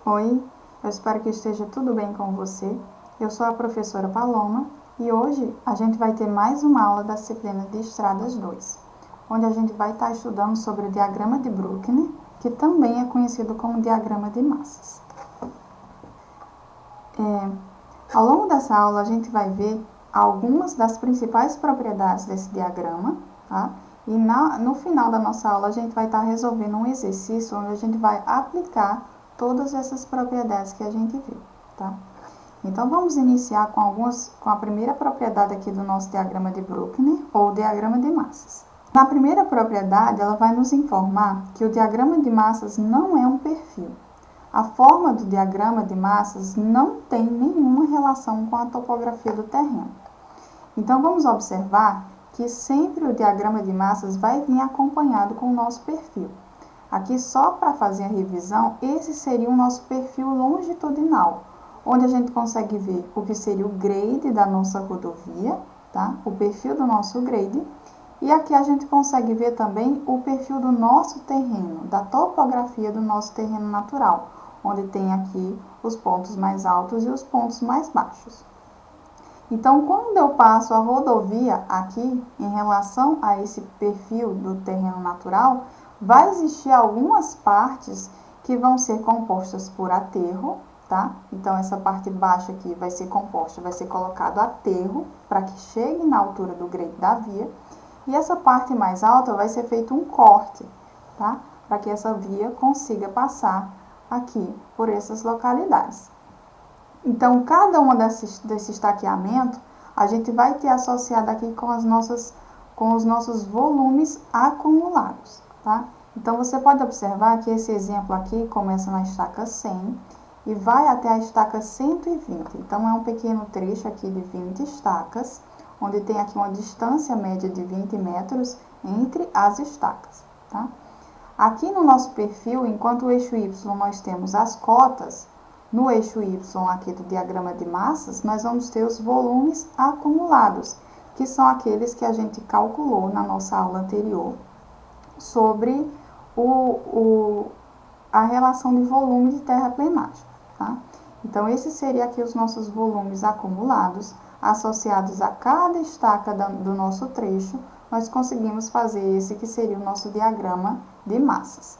Oi, eu espero que esteja tudo bem com você. Eu sou a professora Paloma e hoje a gente vai ter mais uma aula da disciplina de Estradas 2, onde a gente vai estar estudando sobre o diagrama de Bruchner, que também é conhecido como diagrama de massas. Ao longo dessa aula a gente vai ver algumas das principais propriedades desse diagrama, tá? E no final da nossa aula a gente vai estar resolvendo um exercício onde a gente vai aplicar todas essas propriedades que a gente viu, tá? Então vamos iniciar com a primeira propriedade aqui do nosso diagrama de Bruchner, ou diagrama de massas. Na primeira propriedade, ela vai nos informar que o diagrama de massas não é um perfil. A forma do diagrama de massas não tem nenhuma relação com a topografia do terreno. Então, vamos observar que sempre o diagrama de massas vai vir acompanhado com o nosso perfil. Aqui, só para fazer a revisão, esse seria o nosso perfil longitudinal, onde a gente consegue ver o que seria o grade da nossa rodovia, tá? O perfil do nosso grade. E aqui a gente consegue ver também o perfil do nosso terreno, da topografia do nosso terreno natural, onde tem aqui os pontos mais altos e os pontos mais baixos. Então, quando eu passo a rodovia aqui, em relação a esse perfil do terreno natural, vai existir algumas partes que vão ser compostas por aterro, tá? Então, essa parte baixa aqui vai ser composta, vai ser colocado aterro para que chegue na altura do grade da via. E essa parte mais alta vai ser feito um corte, tá? Para que essa via consiga passar aqui por essas localidades. Então, cada uma desse estaqueamento, a gente vai ter associado aqui com os nossos volumes acumulados, tá? Então, você pode observar que esse exemplo aqui começa na estaca 100 e vai até a estaca 120. Então, é um pequeno trecho aqui de 20 estacas, onde tem aqui uma distância média de 20 metros entre as estacas, tá? Aqui no nosso perfil, enquanto o eixo Y nós temos as cotas, no eixo Y aqui do diagrama de massas, nós vamos ter os volumes acumulados, que são aqueles que a gente calculou na nossa aula anterior sobre a relação de volume de terraplenagem, tá? Então, esses seriam aqui os nossos volumes acumulados, associados a cada estaca do nosso trecho, nós conseguimos fazer esse que seria o nosso diagrama de massas,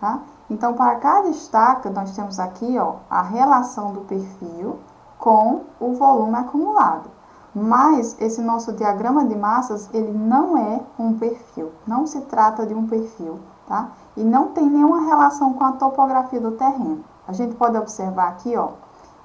tá? Então, para cada estaca, nós temos aqui, ó, a relação do perfil com o volume acumulado. Mas esse nosso diagrama de massas, ele não é um perfil, não se trata de um perfil, tá? E não tem nenhuma relação com a topografia do terreno. A gente pode observar aqui, ó,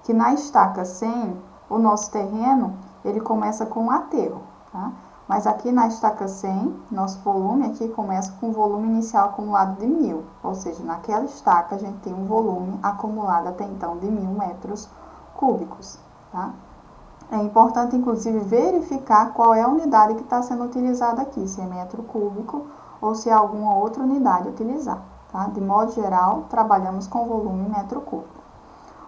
que na estaca 100, o nosso terreno, ele começa com um aterro, tá? Mas aqui na estaca 100, nosso volume aqui começa com o volume inicial acumulado de 1000, ou seja, naquela estaca a gente tem um volume acumulado até então de 1000 metros cúbicos, tá? É importante, inclusive, verificar qual é a unidade que está sendo utilizada aqui, se é metro cúbico ou se é alguma outra unidade utilizada, tá? De modo geral, trabalhamos com volume metro cúbico.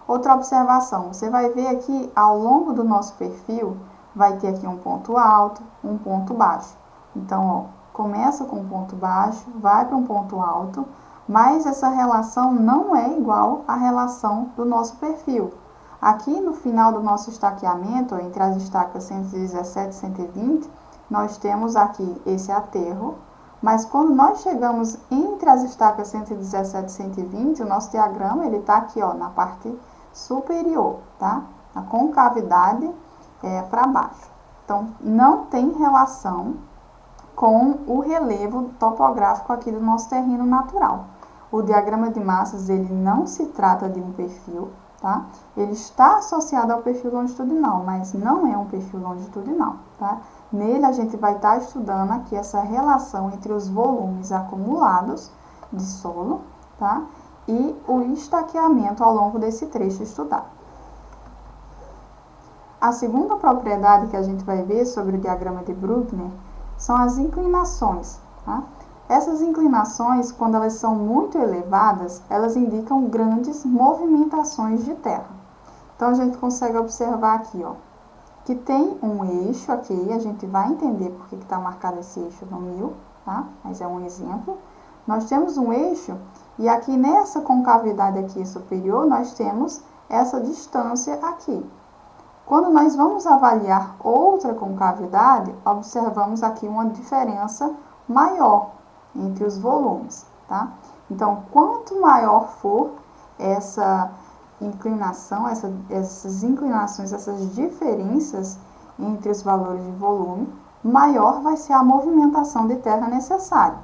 Outra observação, você vai ver aqui ao longo do nosso perfil, vai ter aqui um ponto alto, um ponto baixo. Então, ó, começa com um ponto baixo, vai para um ponto alto, mas essa relação não é igual à relação do nosso perfil. Aqui no final do nosso estaqueamento, entre as estacas 117 e 120, nós temos aqui esse aterro, mas quando nós chegamos entre as estacas 117 e 120, o nosso diagrama ele está aqui, ó, na parte superior, tá? A concavidade para baixo. Então, não tem relação com o relevo topográfico aqui do nosso terreno natural. O diagrama de massas, ele não se trata de um perfil, tá? Ele está associado ao perfil longitudinal, mas não é um perfil longitudinal, tá? Nele, a gente vai estar estudando aqui essa relação entre os volumes acumulados de solo, tá? E o estaqueamento ao longo desse trecho estudado. A segunda propriedade que a gente vai ver sobre o diagrama de Bruchner são as inclinações, tá? Essas inclinações, quando elas são muito elevadas, elas indicam grandes movimentações de terra. Então, a gente consegue observar aqui, ó, que tem um eixo aqui, a gente vai entender por que está marcado esse eixo no 1000, tá? Mas é um exemplo. Nós temos um eixo E aqui nessa concavidade aqui superior, nós temos essa distância aqui. Quando nós vamos avaliar outra concavidade, observamos aqui uma diferença maior entre os volumes, tá? Então, quanto maior for essa inclinação, essas inclinações, essas diferenças entre os valores de volume, maior vai ser a movimentação de terra necessária.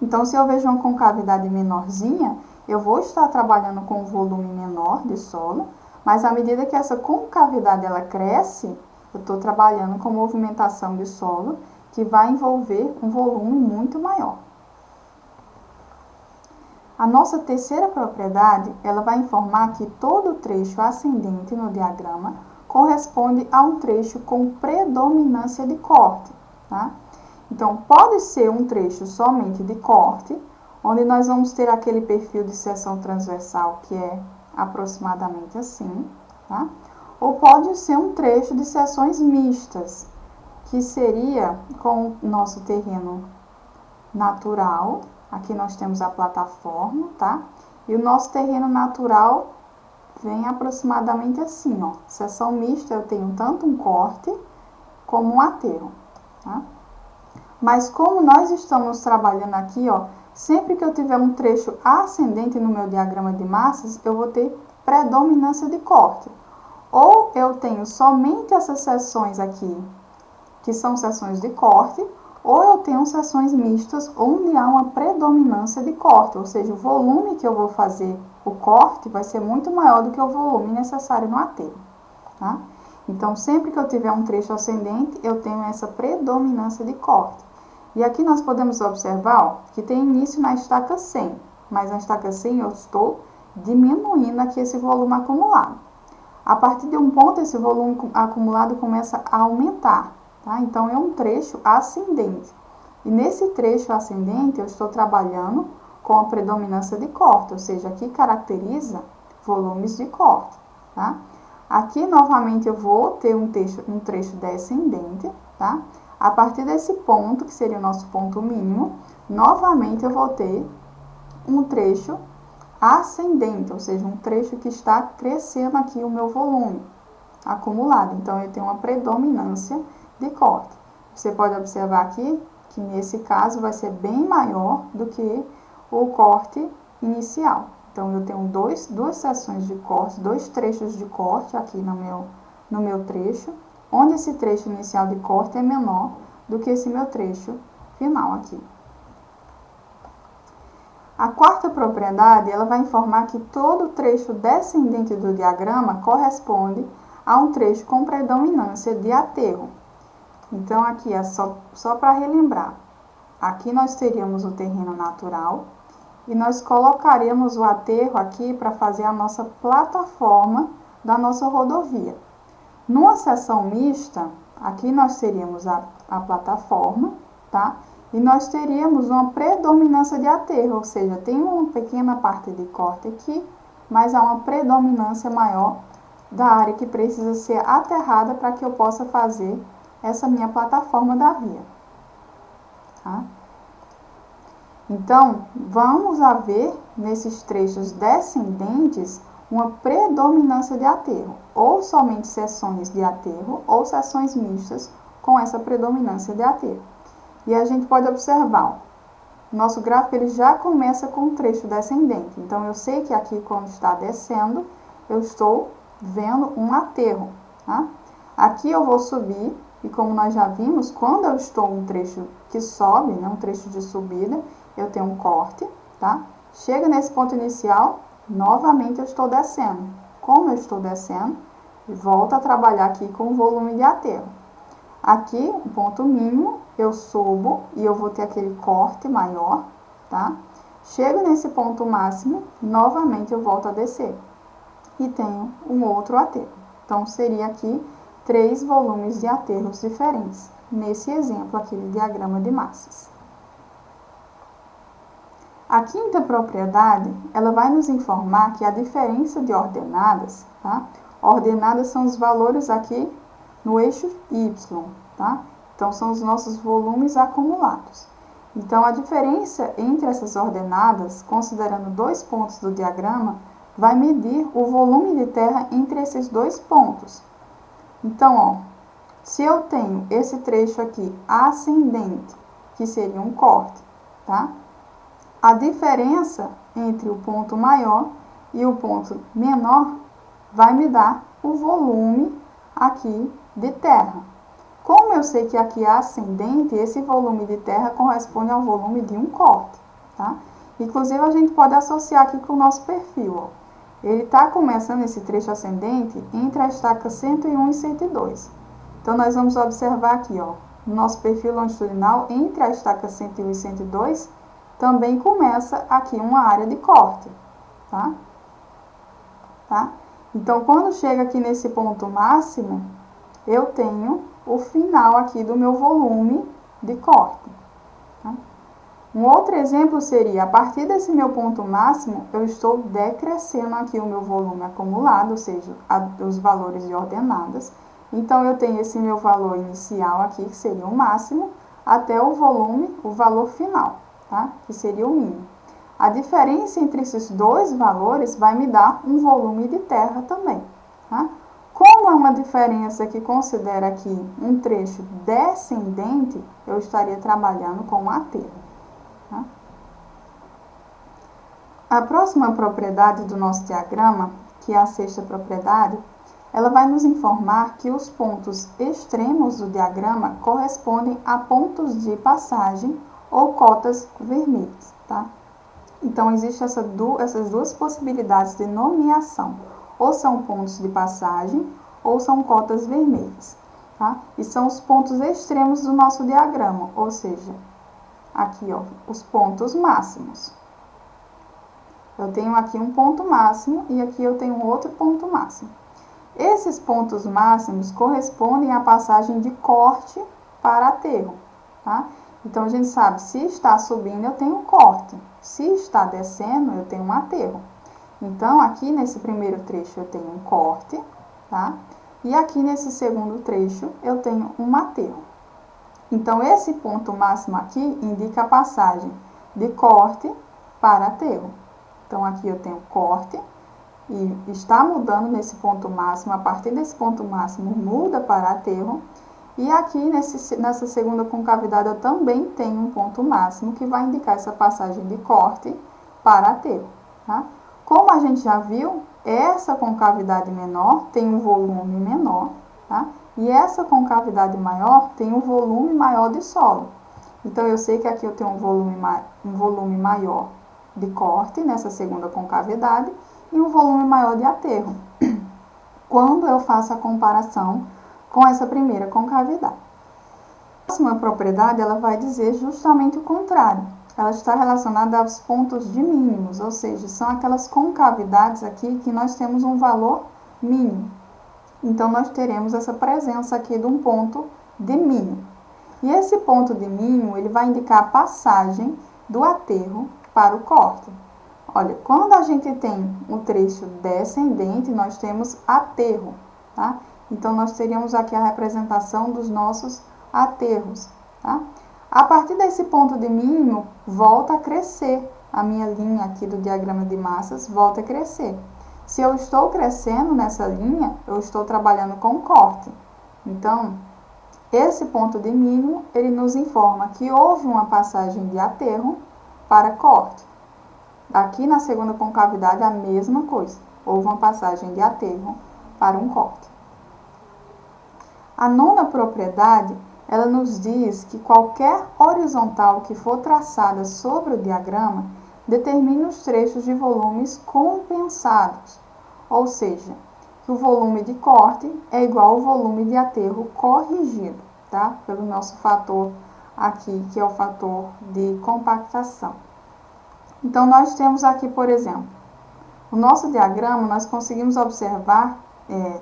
Então, se eu vejo uma concavidade menorzinha, eu vou estar trabalhando com um volume menor de solo, mas à medida que essa concavidade ela cresce, eu estou trabalhando com movimentação de solo, que vai envolver um volume muito maior. A nossa terceira propriedade, ela vai informar que todo trecho ascendente no diagrama corresponde a um trecho com predominância de corte, tá? Então, pode ser um trecho somente de corte, onde nós vamos ter aquele perfil de seção transversal que é aproximadamente assim, tá? Ou pode ser um trecho de seções mistas, que seria com o nosso terreno natural. Aqui nós temos a plataforma, tá? E o nosso terreno natural vem aproximadamente assim, ó. Seção mista eu tenho tanto um corte como um aterro, tá? Mas como nós estamos trabalhando aqui, ó, sempre que eu tiver um trecho ascendente no meu diagrama de massas, eu vou ter predominância de corte. Ou eu tenho somente essas seções aqui, que são seções de corte, ou eu tenho seções mistas onde há uma predominância de corte, ou seja, o volume que eu vou fazer o corte vai ser muito maior do que o volume necessário no aterro, tá? Então, sempre que eu tiver um trecho ascendente, eu tenho essa predominância de corte. E aqui nós podemos observar, ó, que tem início na estaca 100, mas na estaca 100 eu estou diminuindo aqui esse volume acumulado. A partir de um ponto, esse volume acumulado começa a aumentar, tá? Então, é um trecho ascendente. E nesse trecho ascendente, eu estou trabalhando com a predominância de corte, ou seja, aqui caracteriza volumes de corte, tá? Aqui, novamente, eu vou ter um trecho descendente, tá? A partir desse ponto, que seria o nosso ponto mínimo, novamente eu vou ter um trecho ascendente, ou seja, um trecho que está crescendo aqui o meu volume acumulado. Então, eu tenho uma predominância de corte. Você pode observar aqui que nesse caso vai ser bem maior do que o corte inicial. Então, eu tenho duas seções de corte, dois trechos de corte aqui no meu trecho, onde esse trecho inicial de corte é menor do que esse meu trecho final aqui. A quarta propriedade, ela vai informar que todo trecho descendente do diagrama corresponde a um trecho com predominância de aterro. Então, aqui é só para relembrar. Aqui nós teríamos o terreno natural e nós colocaríamos o aterro aqui para fazer a nossa plataforma da nossa rodovia. Numa seção mista, aqui nós teríamos a plataforma, tá? E nós teríamos uma predominância de aterro, ou seja, tem uma pequena parte de corte aqui, mas há uma predominância maior da área que precisa ser aterrada para que eu possa fazer essa minha plataforma da via, tá? Então, vamos ver nesses trechos descendentes uma predominância de aterro, ou somente seções de aterro, ou seções mistas com essa predominância de aterro. E a gente pode observar, ó, nosso gráfico ele já começa com um trecho descendente. Então, eu sei que aqui, quando está descendo, eu estou vendo um aterro, tá? Aqui eu vou subir, e como nós já vimos, quando eu estou em um trecho que sobe, né, um trecho de subida, eu tenho um corte, tá? Chega nesse ponto inicial, novamente eu estou descendo. Como eu estou descendo, volto a trabalhar aqui com o volume de aterro. Aqui, o ponto mínimo, eu subo e eu vou ter aquele corte maior, tá? Chego nesse ponto máximo, novamente eu volto a descer. E tenho um outro aterro. Então, seria aqui 3 volumes de aterros diferentes, nesse exemplo aqui do diagrama de massas. A quinta propriedade, ela vai nos informar que a diferença de ordenadas, tá? Ordenadas são os valores aqui no eixo Y, tá? Então, são os nossos volumes acumulados. Então, a diferença entre essas ordenadas, considerando dois pontos do diagrama, vai medir o volume de terra entre esses dois pontos. Então, ó, se eu tenho esse trecho aqui ascendente, que seria um corte, tá? A diferença entre o ponto maior e o ponto menor vai me dar o volume aqui de terra. Como eu sei que aqui é ascendente, esse volume de terra corresponde ao volume de um corte, tá? Inclusive, a gente pode associar aqui com o nosso perfil, ó. Ele está começando esse trecho ascendente entre a estaca 101 e 102. Então, nós vamos observar aqui, ó, no nosso perfil longitudinal, entre a estaca 101 e 102, também começa aqui uma área de corte, tá? Então, quando chega aqui nesse ponto máximo, eu tenho o final aqui do meu volume de corte. Tá? Um outro exemplo seria, a partir desse meu ponto máximo, eu estou decrescendo aqui o meu volume acumulado, ou seja, os valores de ordenadas. Então, eu tenho esse meu valor inicial aqui, que seria o máximo, até o volume, o valor final, tá? Que seria o mínimo. A diferença entre esses dois valores vai me dar um volume de terra também, tá? Como é uma diferença que considera aqui um trecho descendente, eu estaria trabalhando com um aterro. Tá? A próxima propriedade do nosso diagrama, que é a sexta propriedade, ela vai nos informar que os pontos extremos do diagrama correspondem a pontos de passagem ou cotas vermelhas. Tá? Então, existem essas duas possibilidades de nomeação. Ou são pontos de passagem, ou são cotas vermelhas, tá? E são os pontos extremos do nosso diagrama, ou seja, aqui, ó, os pontos máximos. Eu tenho aqui um ponto máximo e aqui eu tenho outro ponto máximo. Esses pontos máximos correspondem à passagem de corte para aterro, tá? Então, a gente sabe, se está subindo, eu tenho um corte. Se está descendo, eu tenho um aterro. Então, aqui nesse primeiro trecho eu tenho um corte, tá? E aqui nesse segundo trecho eu tenho um aterro. Então, esse ponto máximo aqui indica a passagem de corte para aterro. Então, aqui eu tenho corte e está mudando nesse ponto máximo. A partir desse ponto máximo muda para aterro. E aqui nessa segunda concavidade eu também tenho um ponto máximo que vai indicar essa passagem de corte para aterro, tá? Como a gente já viu, essa concavidade menor tem um volume menor, tá? E essa concavidade maior tem um volume maior de solo. Então, eu sei que aqui eu tenho um volume maior de corte nessa segunda concavidade e um volume maior de aterro, quando eu faço a comparação com essa primeira concavidade. A próxima propriedade, ela vai dizer justamente o contrário. Ela está relacionada aos pontos de mínimos, ou seja, são aquelas concavidades aqui que nós temos um valor mínimo. Então, nós teremos essa presença aqui de um ponto de mínimo. E esse ponto de mínimo, ele vai indicar a passagem do aterro para o corte. Olha, quando a gente tem um trecho descendente, nós temos aterro, tá? Então, nós teríamos aqui a representação dos nossos aterros, tá? A partir desse ponto de mínimo, volta a crescer. A minha linha aqui do diagrama de massas volta a crescer. Se eu estou crescendo nessa linha, eu estou trabalhando com corte. Então, esse ponto de mínimo, ele nos informa que houve uma passagem de aterro para corte. Aqui na segunda concavidade, a mesma coisa. Houve uma passagem de aterro para um corte. A nona propriedade, ela nos diz que qualquer horizontal que for traçada sobre o diagrama determina os trechos de volumes compensados, ou seja, que o volume de corte é igual ao volume de aterro corrigido, tá? Pelo nosso fator aqui, que é o fator de compactação. Então, nós temos aqui, por exemplo, o nosso diagrama, nós conseguimos observar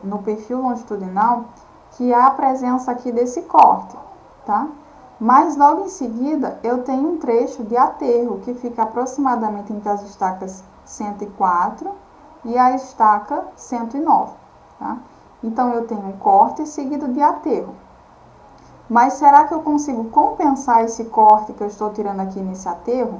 no perfil longitudinal que há a presença aqui desse corte, tá? Mas logo em seguida eu tenho um trecho de aterro que fica aproximadamente entre as estacas 104 e a estaca 109, tá? Então eu tenho um corte seguido de aterro. Mas será que eu consigo compensar esse corte que eu estou tirando aqui nesse aterro?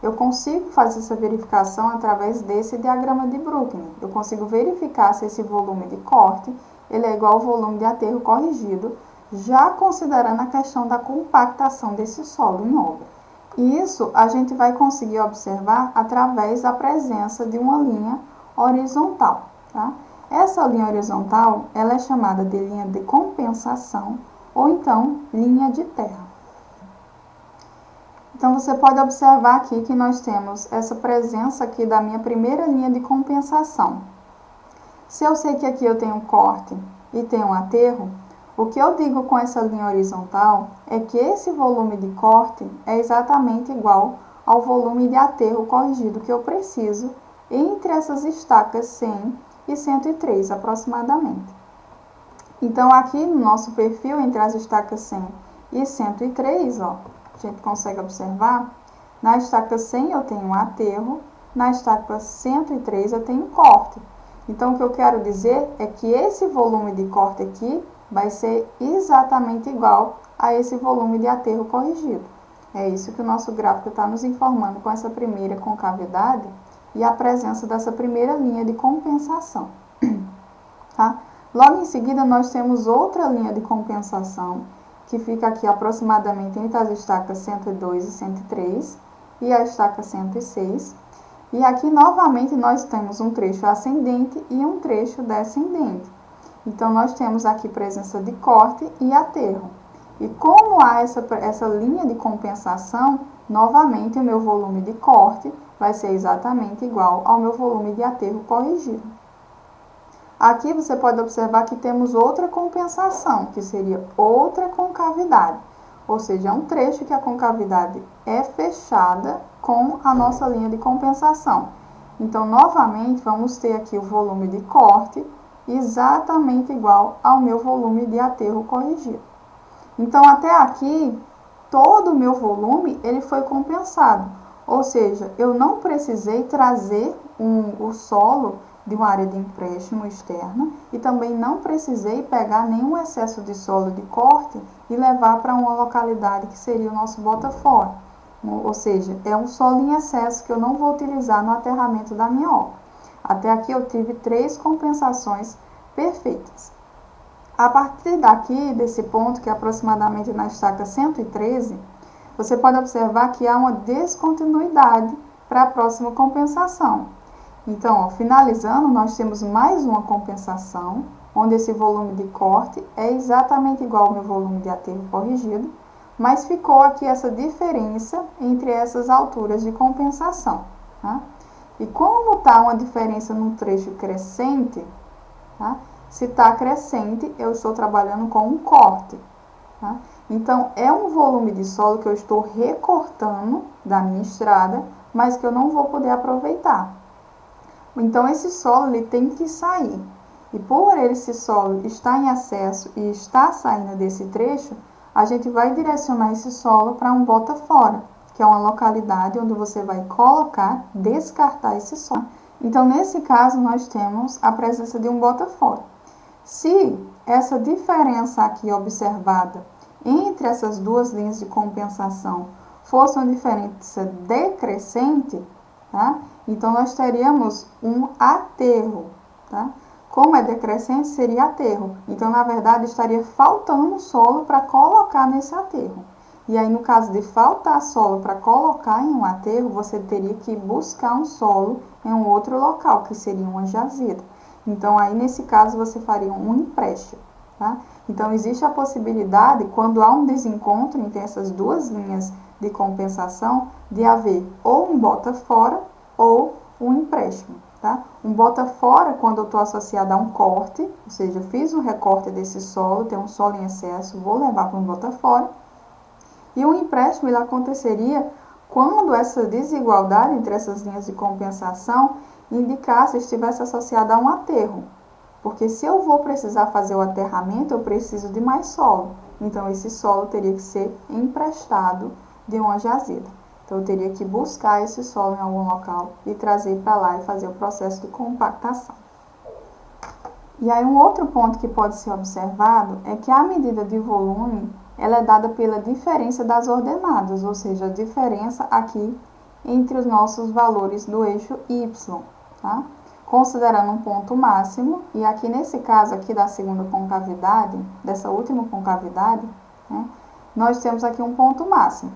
Eu consigo fazer essa verificação através desse diagrama de Brookner. Eu consigo verificar se esse volume de corte ele é igual ao volume de aterro corrigido, já considerando a questão da compactação desse solo em obra. E isso a gente vai conseguir observar através da presença de uma linha horizontal. Tá? Essa linha horizontal ela é chamada de linha de compensação ou então linha de terra. Então, você pode observar aqui que nós temos essa presença aqui da minha primeira linha de compensação. Se eu sei que aqui eu tenho corte e tenho aterro, o que eu digo com essa linha horizontal é que esse volume de corte é exatamente igual ao volume de aterro corrigido que eu preciso entre essas estacas 100 e 103 aproximadamente. Então, aqui no nosso perfil, entre as estacas 100 e 103, ó, a gente consegue observar, na estaca 100 eu tenho um aterro, na estaca 103 eu tenho corte. Então, o que eu quero dizer é que esse volume de corte aqui vai ser exatamente igual a esse volume de aterro corrigido. É isso que o nosso gráfico está nos informando com essa primeira concavidade e a presença dessa primeira linha de compensação. Tá? Logo em seguida, nós temos outra linha de compensação, que fica aqui aproximadamente entre as estacas 102 e 103 e a estaca 106. E aqui, novamente, nós temos um trecho ascendente e um trecho descendente. Então, nós temos aqui presença de corte e aterro. E como há essa linha de compensação, novamente, o meu volume de corte vai ser exatamente igual ao meu volume de aterro corrigido. Aqui você pode observar que temos outra compensação, que seria outra concavidade. Ou seja, é um trecho que a concavidade é fechada com a nossa linha de compensação. Então, novamente, vamos ter aqui o volume de corte exatamente igual ao meu volume de aterro corrigido. Então, até aqui, todo o meu volume ele foi compensado. Ou seja, eu não precisei trazer o solo de uma área de empréstimo externa e também não precisei pegar nenhum excesso de solo de corte e levar para uma localidade que seria o nosso bota-fora. Ou seja, é um solo em excesso que eu não vou utilizar no aterramento da minha obra. Até aqui eu tive 3 compensações perfeitas. A partir daqui, desse ponto, que é aproximadamente na estaca 113, você pode observar que há uma descontinuidade para a próxima compensação. Então, ó, finalizando, nós temos mais uma compensação, onde esse volume de corte é exatamente igual ao meu volume de aterro corrigido, mas ficou aqui essa diferença entre essas alturas de compensação. Tá? E como está uma diferença no trecho crescente, tá? Se está crescente, eu estou trabalhando com um corte. Tá? Então, é um volume de solo que eu estou recortando da minha estrada, mas que eu não vou poder aproveitar. Então, esse solo ele tem que sair. E por esse solo estar em acesso e estar saindo desse trecho, a gente vai direcionar esse solo para um bota-fora, que é uma localidade onde você vai colocar, descartar esse solo. Então, nesse caso, nós temos a presença de um bota-fora. Se essa diferença aqui observada entre essas duas linhas de compensação fosse uma diferença decrescente, tá? Então, nós teríamos um aterro, tá? Como é decrescente, seria aterro. Então, na verdade, estaria faltando solo para colocar nesse aterro. E aí, no caso de faltar solo para colocar em um aterro, você teria que buscar um solo em um outro local, que seria uma jazida. Então, aí, nesse caso, você faria um empréstimo, tá? Então, existe a possibilidade, quando há um desencontro entre essas duas linhas de compensação, de haver ou um bota-fora ou um empréstimo, tá? Um bota-fora, quando eu estou associado a um corte, ou seja, eu fiz um recorte desse solo, tem um solo em excesso, vou levar para um bota-fora. E o empréstimo ele aconteceria quando essa desigualdade entre essas linhas de compensação indicasse, estivesse associada a um aterro. Porque se eu vou precisar fazer o aterramento, eu preciso de mais solo. Então, esse solo teria que ser emprestado de uma jazida. Então, eu teria que buscar esse solo em algum local e trazer para lá e fazer o processo de compactação. E aí, um outro ponto que pode ser observado é que a medida de volume ela é dada pela diferença das ordenadas, ou seja, a diferença aqui entre os nossos valores do eixo y, tá? Considerando um ponto máximo, e aqui nesse caso aqui da segunda concavidade, dessa última concavidade, né, nós temos aqui um ponto máximo.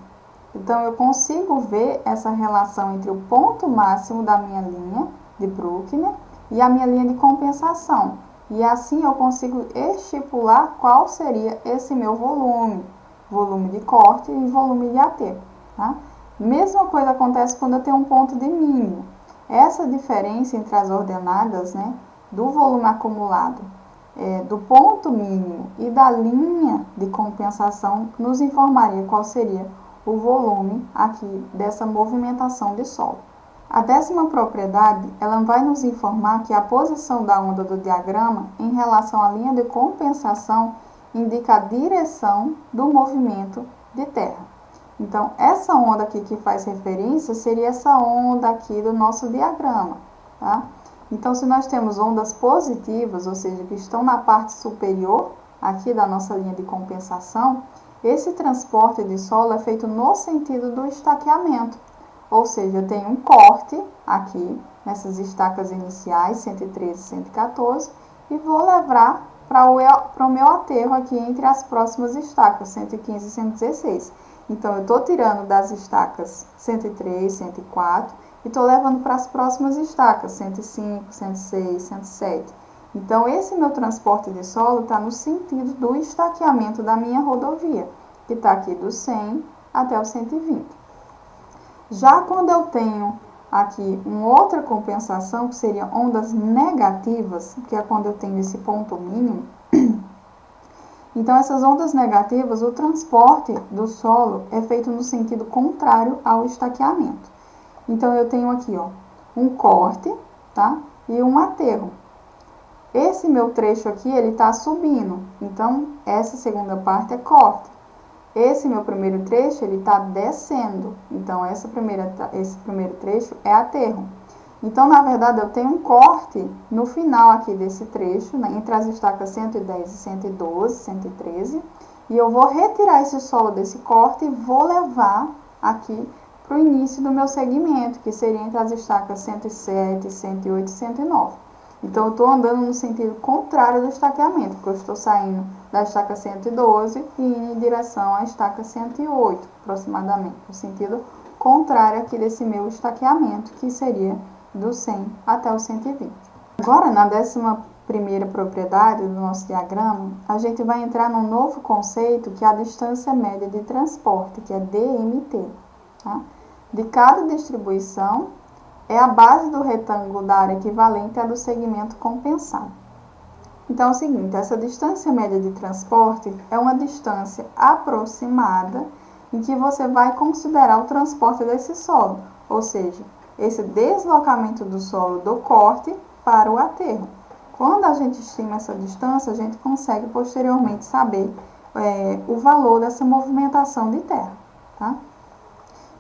Então, eu consigo ver essa relação entre o ponto máximo da minha linha de Bruchner e a minha linha de compensação. E assim eu consigo estipular qual seria esse meu volume, volume de corte e volume de aterro, tá? Mesma coisa acontece quando eu tenho um ponto de mínimo. Essa diferença entre as ordenadas, né, do volume acumulado, do ponto mínimo e da linha de compensação nos informaria qual seria o volume aqui dessa movimentação de solo. A 10ª propriedade, ela vai nos informar que a posição da onda do diagrama em relação à linha de compensação indica a direção do movimento de terra. Então, essa onda aqui que faz referência seria essa onda aqui do nosso diagrama, tá? Então, se nós temos ondas positivas, ou seja, que estão na parte superior aqui da nossa linha de compensação, esse transporte de solo é feito no sentido do estaqueamento, ou seja, eu tenho um corte aqui nessas estacas iniciais, 113 e 114, e vou levar para o meu aterro aqui entre as próximas estacas, 115 e 116. Então, eu estou tirando das estacas 103, 104 e estou levando para as próximas estacas, 105, 106, 107. Então, esse meu transporte de solo está no sentido do estaqueamento da minha rodovia, que está aqui do 100 até o 120. Já quando eu tenho aqui uma outra compensação, que seria ondas negativas, que é quando eu tenho esse ponto mínimo, então essas ondas negativas, o transporte do solo é feito no sentido contrário ao estaqueamento. Então, eu tenho aqui, ó, um corte, tá? E um aterro. Esse meu trecho aqui, ele está subindo. Então, essa segunda parte é corte. Esse meu primeiro trecho, ele está descendo. Então, esse primeiro trecho é aterro. Então, na verdade, eu tenho um corte no final aqui desse trecho, né, entre as estacas 110 e 112, 113. E eu vou retirar esse solo desse corte e vou levar aqui para o início do meu segmento, que seria entre as estacas 107, 108 e 109. Então, eu estou andando no sentido contrário do estaqueamento, porque eu estou saindo da estaca 112 e indo em direção à estaca 108, aproximadamente, no sentido contrário aqui desse meu estaqueamento, que seria do 100 até o 120. Agora, na 11ª propriedade do nosso diagrama, a gente vai entrar num novo conceito, que é a distância média de transporte, que é DMT, tá? De cada distribuição, é a base do retângulo da área equivalente à do segmento compensado. Então, é o seguinte, essa distância média de transporte é uma distância aproximada em que você vai considerar o transporte desse solo, ou seja, esse deslocamento do solo do corte para o aterro. Quando a gente estima essa distância, a gente consegue posteriormente saber o valor dessa movimentação de terra, tá?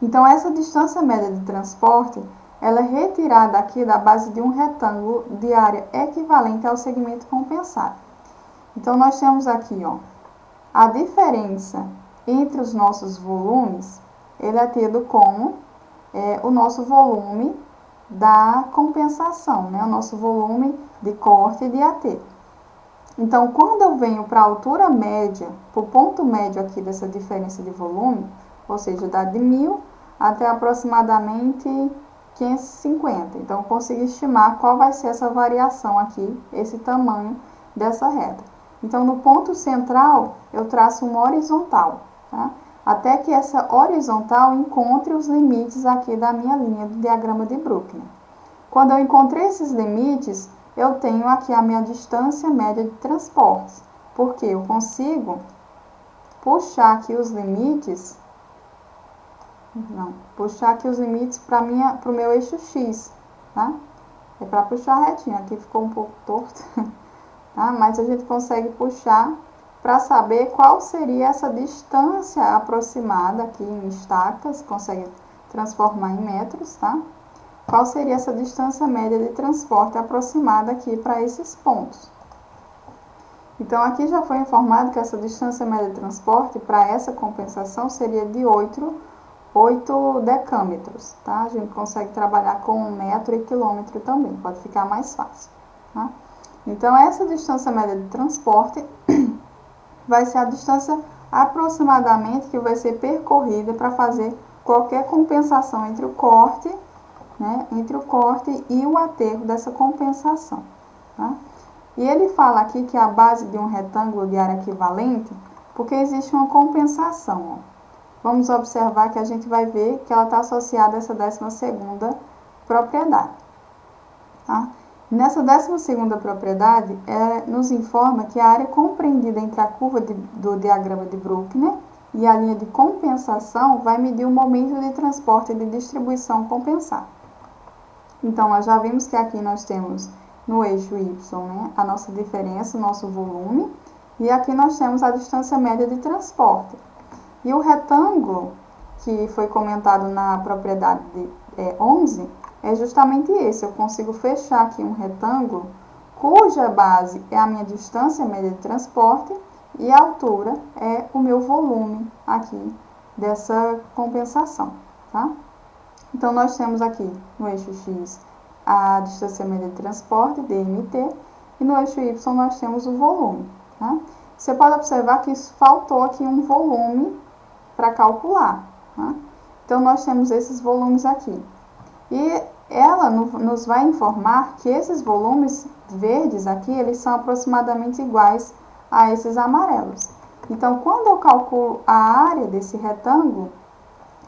Então, essa distância média de transporte, ela é retirada aqui da base de um retângulo de área equivalente ao segmento compensado. Então, nós temos aqui, ó, a diferença entre os nossos volumes, ele é tido como o nosso volume da compensação, né? O nosso volume de corte e de aterro. Então, quando eu venho para a altura média, para o ponto médio aqui dessa diferença de volume, ou seja, dá de 1.000 até aproximadamente 550. Então, eu consigo estimar qual vai ser essa variação aqui, esse tamanho dessa reta. Então, no ponto central, eu traço uma horizontal, tá? Até que essa horizontal encontre os limites aqui da minha linha do diagrama de Bruchner. Quando eu encontrei esses limites, eu tenho aqui a minha distância média de transportes, porque eu consigo puxar aqui os limites, para o meu eixo X, tá? É para puxar retinho, aqui ficou um pouco torto, tá? Mas a gente consegue puxar para saber qual seria essa distância aproximada aqui em estacas, consegue transformar em metros, tá? Qual seria essa distância média de transporte aproximada aqui para esses pontos. Então, aqui já foi informado que essa distância média de transporte para essa compensação seria de 8 decâmetros, tá? A gente consegue trabalhar com metro e quilômetro também, pode ficar mais fácil, tá? Então, essa distância média de transporte vai ser a distância aproximadamente que vai ser percorrida para fazer qualquer compensação entre o corte, né, e o aterro dessa compensação, tá? E ele fala aqui que a base de um retângulo de área equivalente, porque existe uma compensação, ó. Vamos observar que a gente vai ver que ela está associada a essa 12ª propriedade, tá? Nessa 12ª propriedade, nos informa que a área compreendida entre a curva do diagrama de Bruckner e a linha de compensação vai medir o momento de transporte e de distribuição compensado. Então, nós já vimos que aqui nós temos no eixo Y, né, a nossa diferença, o nosso volume, e aqui nós temos a distância média de transporte. E o retângulo, que foi comentado na propriedade 11, é justamente esse. Eu consigo fechar aqui um retângulo cuja base é a minha distância média de transporte e a altura é o meu volume aqui dessa compensação, tá? Então, nós temos aqui no eixo X a distância média de transporte, DMT, e no eixo Y nós temos o volume, tá? Você pode observar que faltou aqui um volume para calcular, tá? Então, nós temos esses volumes aqui. E ela nos vai informar que esses volumes verdes aqui, eles são aproximadamente iguais a esses amarelos. Então, quando eu calculo a área desse retângulo,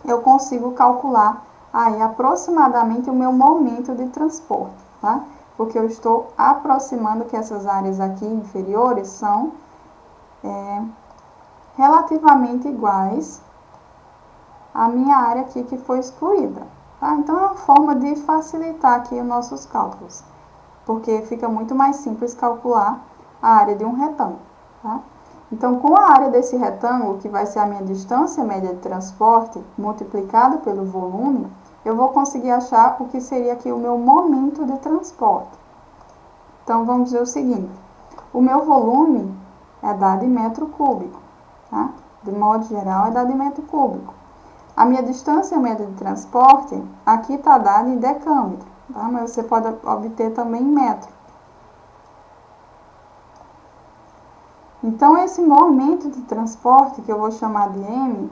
eu consigo calcular aí aproximadamente o meu momento de transporte, tá? Porque eu estou aproximando que essas áreas aqui inferiores são relativamente iguais à minha área aqui que foi excluída, tá? Então, é uma forma de facilitar aqui os nossos cálculos, porque fica muito mais simples calcular a área de um retângulo, tá? Então, com a área desse retângulo, que vai ser a minha distância média de transporte, multiplicada pelo volume, eu vou conseguir achar o que seria aqui o meu momento de transporte. Então, vamos ver o seguinte. O meu volume é dado em metro cúbico, tá? De modo geral, é dado em metro cúbico. A minha distância média de transporte, aqui está dada em decâmetro, tá? Mas você pode obter também em metro. Então, esse momento de transporte, que eu vou chamar de M,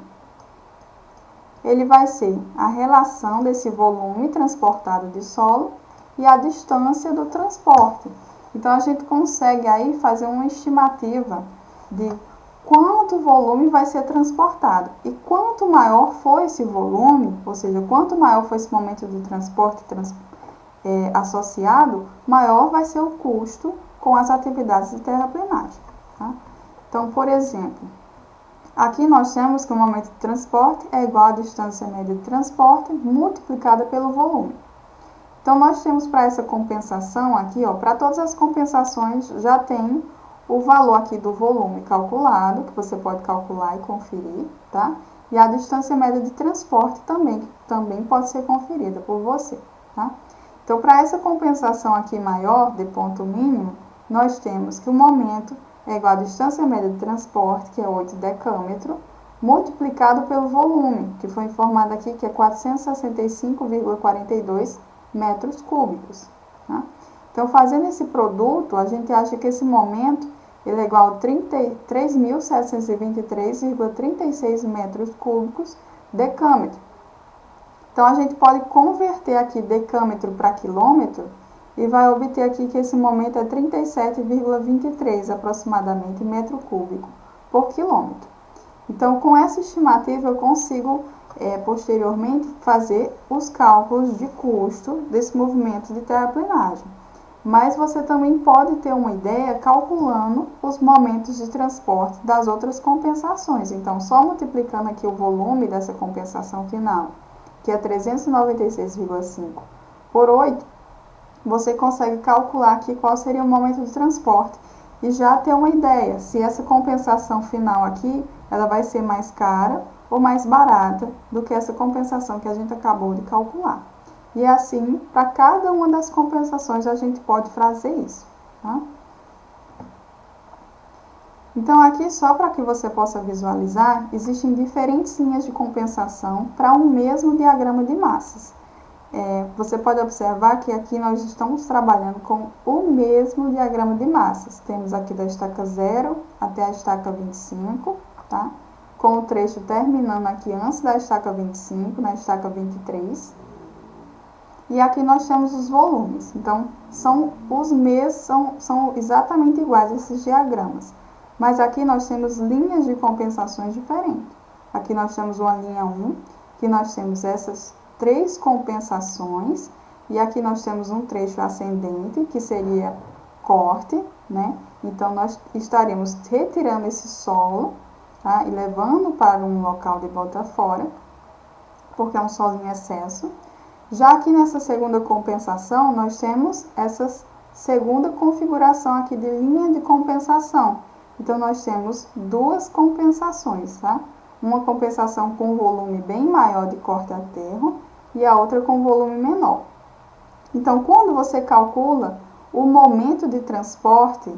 ele vai ser a relação desse volume transportado de solo e a distância do transporte. Então, a gente consegue aí fazer uma estimativa de quanto volume vai ser transportado. E quanto maior for esse volume, ou seja, quanto maior for esse momento de transporte associado, maior vai ser o custo com as atividades de terraplenagem, tá? Então, por exemplo, aqui nós temos que o momento de transporte é igual à distância média de transporte multiplicada pelo volume. Então, nós temos para essa compensação aqui, ó, para todas as compensações já tem o valor aqui do volume calculado, que você pode calcular e conferir, tá? E a distância média de transporte também pode ser conferida por você, tá? Então, para essa compensação aqui maior, de ponto mínimo, nós temos que o momento é igual à distância média de transporte, que é 8 decâmetro, multiplicado pelo volume, que foi informado aqui que é 465,42 metros cúbicos, tá? Então, fazendo esse produto, a gente acha que esse momento ele é igual a 33.723,36 metros cúbicos decâmetro. Então, a gente pode converter aqui decâmetro para quilômetro e vai obter aqui que esse momento é 37,23 aproximadamente metro cúbico por quilômetro. Então, com essa estimativa, eu consigo posteriormente fazer os cálculos de custo desse movimento de terraplenagem. Mas você também pode ter uma ideia calculando os momentos de transporte das outras compensações. Então, só multiplicando aqui o volume dessa compensação final, que é 396,5 por 8, você consegue calcular aqui qual seria o momento de transporte e já ter uma ideia se essa compensação final aqui ela vai ser mais cara ou mais barata do que essa compensação que a gente acabou de calcular. E assim, para cada uma das compensações, a gente pode fazer isso, tá? Então, aqui, só para que você possa visualizar, existem diferentes linhas de compensação para um mesmo diagrama de massas. Você pode observar que aqui nós estamos trabalhando com o mesmo diagrama de massas. Temos aqui da estaca 0 até a estaca 25, tá? Com o trecho terminando aqui antes da estaca 25, na estaca 23. E aqui nós temos os volumes. Então, são os mesmos, são exatamente iguais esses diagramas. Mas aqui nós temos linhas de compensações diferentes. Aqui nós temos uma linha 1, que nós temos essas 3 compensações, e aqui nós temos um trecho ascendente, que seria corte, né? Então, nós estaremos retirando esse solo, tá? E levando para um local de bota fora, porque é um solo em excesso. Já aqui nessa segunda compensação, nós temos essa segunda configuração aqui de linha de compensação. Então, nós temos 2 compensações, tá? Uma compensação com volume bem maior de corte a aterro e a outra com volume menor. Então, quando você calcula o momento de transporte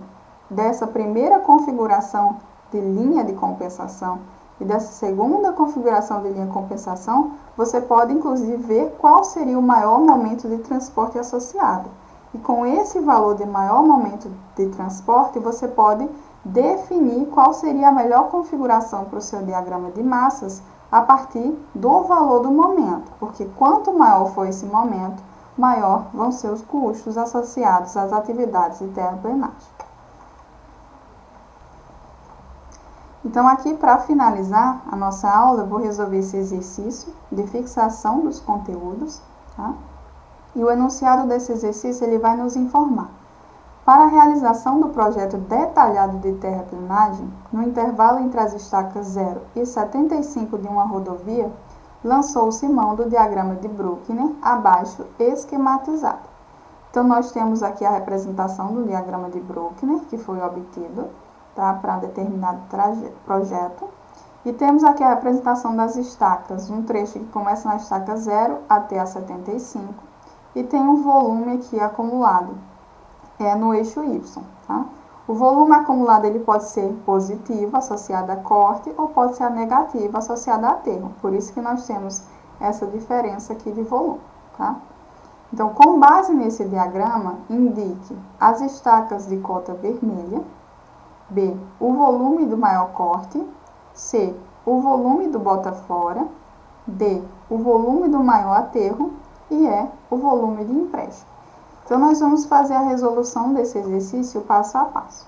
dessa primeira configuração de linha de compensação e dessa segunda configuração de linha de compensação, você pode, inclusive, ver qual seria o maior momento de transporte associado. E com esse valor de maior momento de transporte, você pode definir qual seria a melhor configuração para o seu diagrama de massas a partir do valor do momento, porque quanto maior for esse momento, maior vão ser os custos associados às atividades de terraplenagem. Então, aqui, para finalizar a nossa aula, eu vou resolver esse exercício de fixação dos conteúdos, tá? E o enunciado desse exercício, ele vai nos informar. Para a realização do projeto detalhado de terraplenagem, no intervalo entre as estacas 0 e 75 de uma rodovia, lançou-se mão do diagrama de Bruckner, abaixo esquematizado. Então, nós temos aqui a representação do diagrama de Bruckner, que foi obtido, tá, para determinado projeto. E temos aqui a representação das estacas, um trecho que começa na estaca 0 até a 75, e tem um volume aqui acumulado, no eixo Y, tá? O volume acumulado ele pode ser positivo, associado a corte, ou pode ser negativo, associado a aterro. Por isso que nós temos essa diferença aqui de volume, tá? Então, com base nesse diagrama, indique as estacas de cota vermelha, B, o volume do maior corte, C, o volume do bota fora, D, o volume do maior aterro e E, o volume de empréstimo. Então, nós vamos fazer a resolução desse exercício passo a passo.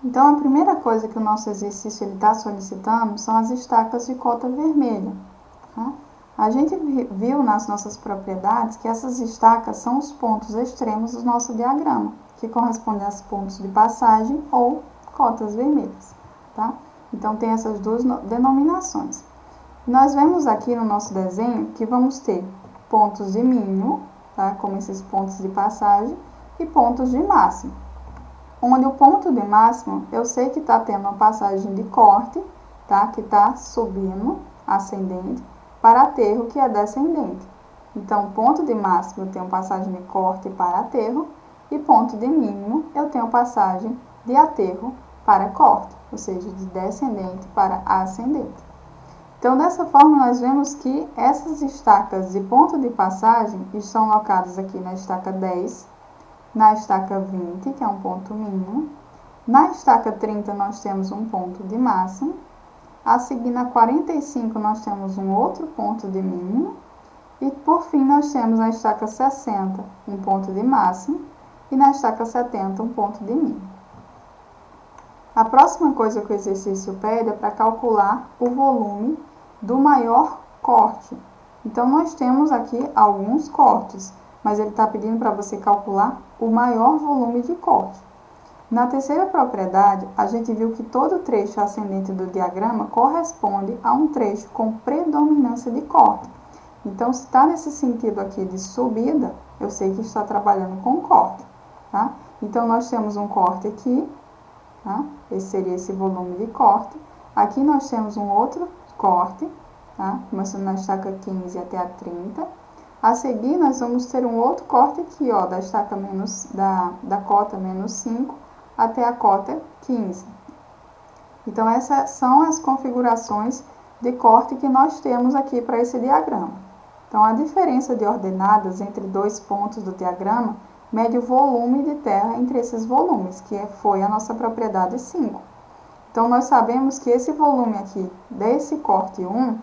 Então, a primeira coisa que o nosso exercício está solicitando são as estacas de cota vermelha. Tá? A gente viu nas nossas propriedades que essas estacas são os pontos extremos do nosso diagrama, que correspondem aos pontos de passagem ou cotas vermelhas. Tá? Então, tem essas duas denominações. Nós vemos aqui no nosso desenho que vamos ter pontos de mínimo, tá? Como esses pontos de passagem, e pontos de máximo. Onde o ponto de máximo, eu sei que está tendo uma passagem de corte, tá? Que está subindo, ascendente, para aterro, que é descendente. Então, ponto de máximo, eu tenho passagem de corte para aterro, e ponto de mínimo, eu tenho passagem de aterro para corte, ou seja, de descendente para ascendente. Então, dessa forma, nós vemos que essas estacas de ponto de passagem estão locadas aqui na estaca 10, na estaca 20, que é um ponto mínimo. Na estaca 30, nós temos um ponto de máximo. A seguir, na 45, nós temos um outro ponto de mínimo. E, por fim, nós temos na estaca 60, um ponto de máximo. E na estaca 70, um ponto de mínimo. A próxima coisa que o exercício pede é para calcular o volume do maior corte. Então, nós temos aqui alguns cortes, mas ele está pedindo para você calcular o maior volume de corte. Na terceira propriedade, a gente viu que todo trecho ascendente do diagrama corresponde a um trecho com predominância de corte. Então, se está nesse sentido aqui de subida, eu sei que está trabalhando com corte, tá? Então, nós temos um corte aqui, tá? Esse seria esse volume de corte. Aqui nós temos um outro corte, tá? Começando na estaca 15 até a 30. A seguir, nós vamos ter um outro corte aqui, ó, da estaca da cota menos 5 até a cota 15. Então, essas são as configurações de corte que nós temos aqui para esse diagrama. Então, a diferença de ordenadas entre dois pontos do diagrama mede o volume de terra entre esses volumes, que foi a nossa propriedade 5. Então, nós sabemos que esse volume aqui, desse corte 1,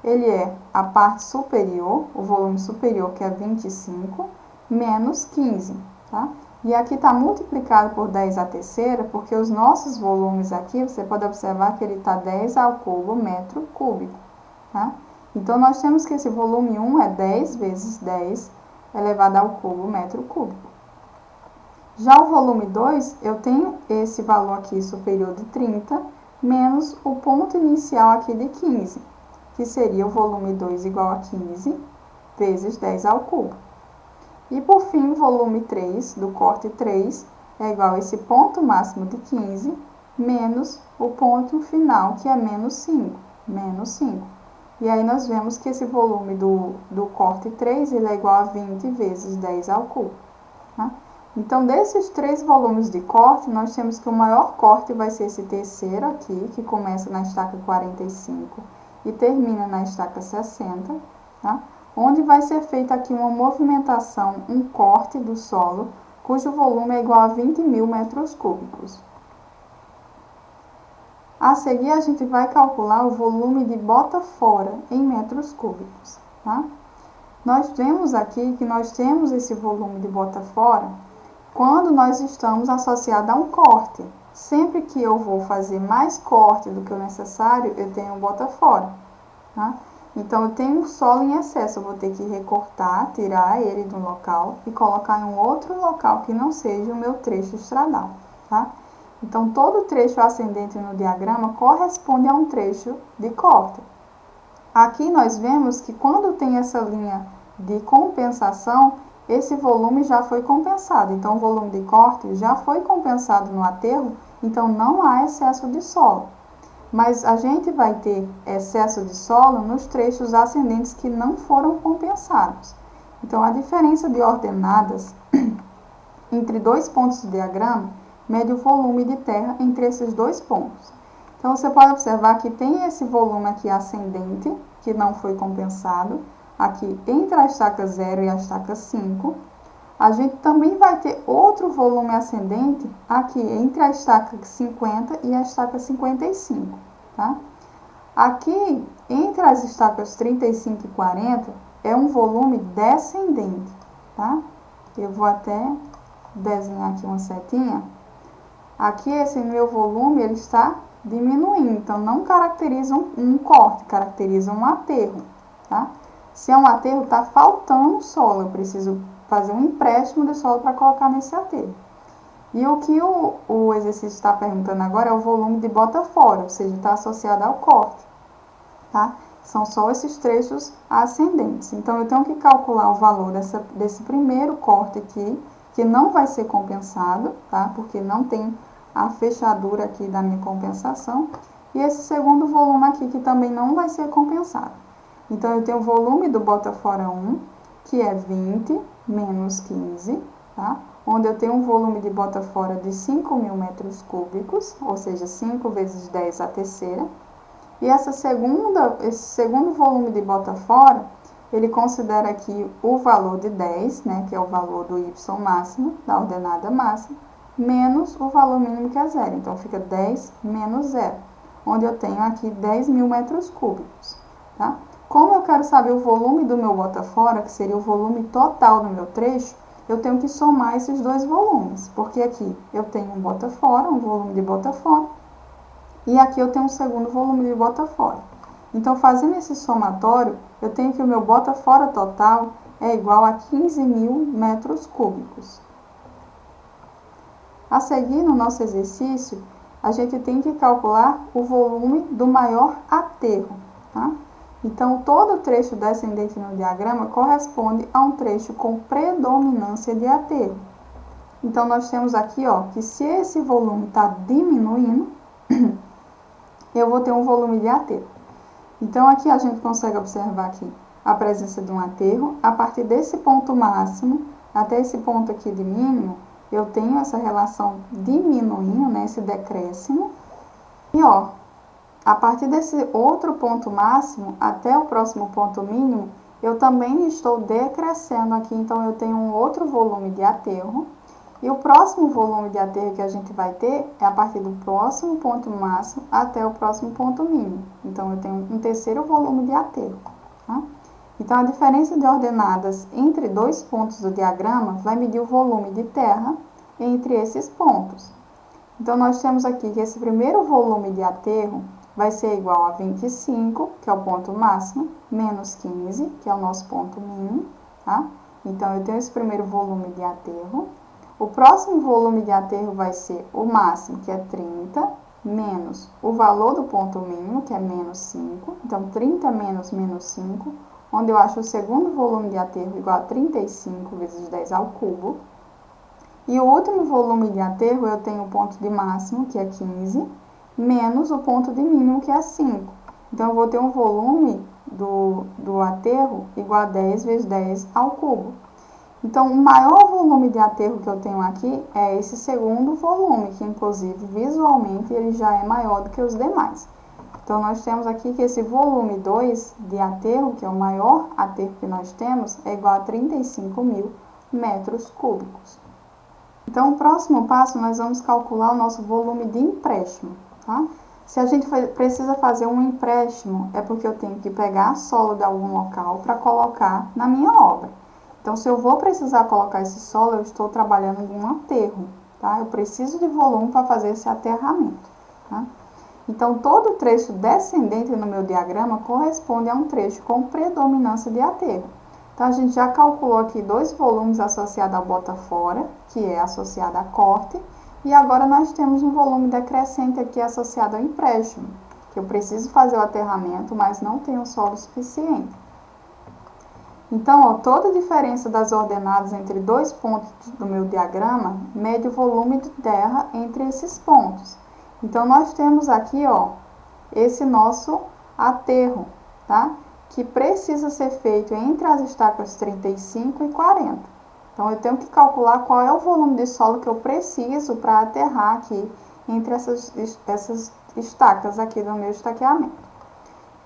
ele é a parte superior, o volume superior, que é 25, menos 15, tá? E aqui está multiplicado por 10 à terceira, porque os nossos volumes aqui, você pode observar que ele está 10 ao cubo metro cúbico, tá? Então, nós temos que esse volume 1 é 10 vezes 10 elevado ao cubo metro cúbico. Já o volume 2, eu tenho esse valor aqui superior de 30, menos o ponto inicial aqui de 15, que seria o volume 2 igual a 15 vezes 10 ao cubo. E por fim, o volume 3, do corte 3, é igual a esse ponto máximo de 15, menos o ponto final, que é menos 5. E aí, nós vemos que esse volume do corte 3, ele é igual a 20 vezes 10 ao cubo, tá? Então, desses três volumes de corte, nós temos que o maior corte vai ser esse terceiro aqui, que começa na estaca 45 e termina na estaca 60, tá? Onde vai ser feita aqui uma movimentação, um corte do solo, cujo volume é igual a 20.000 metros cúbicos. A seguir, a gente vai calcular o volume de bota fora em metros cúbicos, tá? Nós vemos aqui que nós temos esse volume de bota fora quando nós estamos associados a um corte. Sempre que eu vou fazer mais corte do que o necessário, eu tenho um bota fora, tá? Então, eu tenho um solo em excesso, eu vou ter que recortar, tirar ele de um local e colocar em um outro local que não seja o meu trecho estradal, tá? Então, todo trecho ascendente no diagrama corresponde a um trecho de corte. Aqui nós vemos que quando tem essa linha de compensação, esse volume já foi compensado. Então, o volume de corte já foi compensado no aterro, então não há excesso de solo. Mas a gente vai ter excesso de solo nos trechos ascendentes que não foram compensados. Então, a diferença de ordenadas entre dois pontos do diagrama mede o volume de terra entre esses dois pontos. Então, você pode observar que tem esse volume aqui ascendente, que não foi compensado, aqui entre a estaca 0 e a estaca 5. A gente também vai ter outro volume ascendente aqui entre a estaca 50 e a estaca 55, tá? Aqui, entre as estacas 35 e 40, é um volume descendente, tá? Eu vou até desenhar aqui uma setinha. Aqui, esse meu volume, ele está diminuindo, então não caracteriza um corte, caracteriza um aterro, tá? Se é um aterro, está faltando solo, eu preciso fazer um empréstimo de solo para colocar nesse aterro. E o que o exercício está perguntando agora é o volume de bota fora, ou seja, está associado ao corte, tá? São só esses trechos ascendentes. Então, eu tenho que calcular o valor desse primeiro corte aqui, que não vai ser compensado, tá? Porque não tem a fechadura aqui da minha compensação. E esse segundo volume aqui, que também não vai ser compensado. Então, eu tenho o volume do bota fora 1, que é 20 menos 15, tá? Onde eu tenho um volume de bota fora de 5.000 metros cúbicos, ou seja, 5 vezes 10 à terceira. E esse segundo volume de bota fora, ele considera aqui o valor de 10, né, que é o valor do y máximo, da ordenada máxima, menos o valor mínimo, que é 0. Então, fica 10 menos 0, onde eu tenho aqui 10.000 metros cúbicos, tá? Como eu quero saber o volume do meu bota fora, que seria o volume total do meu trecho, eu tenho que somar esses dois volumes, porque aqui eu tenho um bota fora, um volume de bota fora, e aqui eu tenho um segundo volume de bota fora. Então, fazendo esse somatório, eu tenho que o meu bota fora total é igual a 15.000 metros cúbicos. A seguir, no nosso exercício, a gente tem que calcular o volume do maior aterro, tá? Então, todo trecho descendente no diagrama corresponde a um trecho com predominância de aterro. Então, nós temos aqui, ó, que se esse volume está diminuindo, eu vou ter um volume de aterro. Então, aqui a gente consegue observar aqui a presença de um aterro. A partir desse ponto máximo até esse ponto aqui de mínimo, eu tenho essa relação diminuindo, né, esse decréscimo. E ó, a partir desse outro ponto máximo até o próximo ponto mínimo, eu também estou decrescendo aqui, então eu tenho um outro volume de aterro. E o próximo volume de aterro que a gente vai ter é a partir do próximo ponto máximo até o próximo ponto mínimo. Então, eu tenho um terceiro volume de aterro. Tá? Então, a diferença de ordenadas entre dois pontos do diagrama vai medir o volume de terra entre esses pontos. Então, nós temos aqui que esse primeiro volume de aterro vai ser igual a 25, que é o ponto máximo, menos 15, que é o nosso ponto mínimo. Tá? Então, eu tenho esse primeiro volume de aterro. O próximo volume de aterro vai ser o máximo, que é 30, menos o valor do ponto mínimo, que é menos 5. Então, 30 menos 5, onde eu acho o segundo volume de aterro igual a 35 vezes 10 ao cubo. E o último volume de aterro, eu tenho o ponto de máximo, que é 15, menos o ponto de mínimo, que é 5. Então, eu vou ter um volume do aterro igual a 10 vezes 10 ao cubo. Então, o maior volume de aterro que eu tenho aqui é esse segundo volume, que inclusive visualmente ele já é maior do que os demais. Então, nós temos aqui que esse volume 2 de aterro, que é o maior aterro que nós temos, é igual a 35.000 metros cúbicos. Então, o próximo passo, nós vamos calcular o nosso volume de empréstimo, tá? Se a gente precisa fazer um empréstimo, é porque eu tenho que pegar solo de algum local para colocar na minha obra. Então, se eu vou precisar colocar esse solo, eu estou trabalhando em um aterro, tá? Eu preciso de volume para fazer esse aterramento, tá? Então, todo trecho descendente no meu diagrama corresponde a um trecho com predominância de aterro. Então, a gente já calculou aqui dois volumes associados à bota fora, que é associado a corte, e agora nós temos um volume decrescente aqui associado ao empréstimo, que eu preciso fazer o aterramento, mas não tenho solo suficiente. Então, ó, toda a diferença das ordenadas entre dois pontos do meu diagrama mede o volume de terra entre esses pontos. Então, nós temos aqui, ó, esse nosso aterro, tá? Que precisa ser feito entre as estacas 35 e 40. Então, eu tenho que calcular qual é o volume de solo que eu preciso para aterrar aqui entre essas estacas aqui do meu estaqueamento.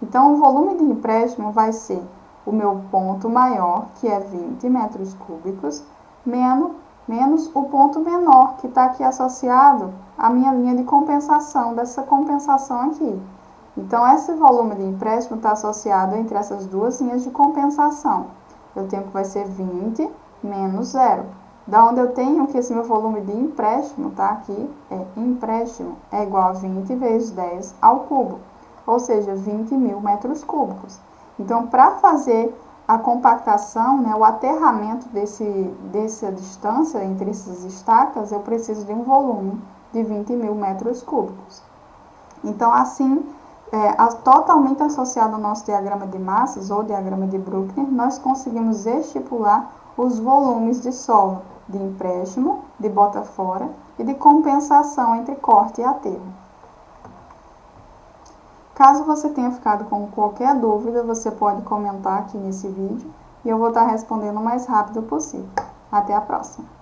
Então, o volume de empréstimo vai ser o meu ponto maior, que é 20 metros cúbicos, menos o ponto menor, que está aqui associado à minha linha de compensação, dessa compensação aqui. Então, esse volume de empréstimo está associado entre essas duas linhas de compensação. Eu tenho que vai ser 20 menos 0. Da onde eu tenho que esse meu volume de empréstimo, tá aqui, empréstimo, é igual a 20 vezes 10 ao cubo, ou seja, 20.000 metros cúbicos. Então, para fazer a compactação, né, o aterramento dessa distância entre essas estacas, eu preciso de um volume de 20.000 metros cúbicos. Então, assim, totalmente associado ao nosso diagrama de massas, ou diagrama de Bruckner, nós conseguimos estipular os volumes de solo, de empréstimo, de bota fora e de compensação entre corte e aterro. Caso você tenha ficado com qualquer dúvida, você pode comentar aqui nesse vídeo e eu vou estar respondendo o mais rápido possível. Até a próxima!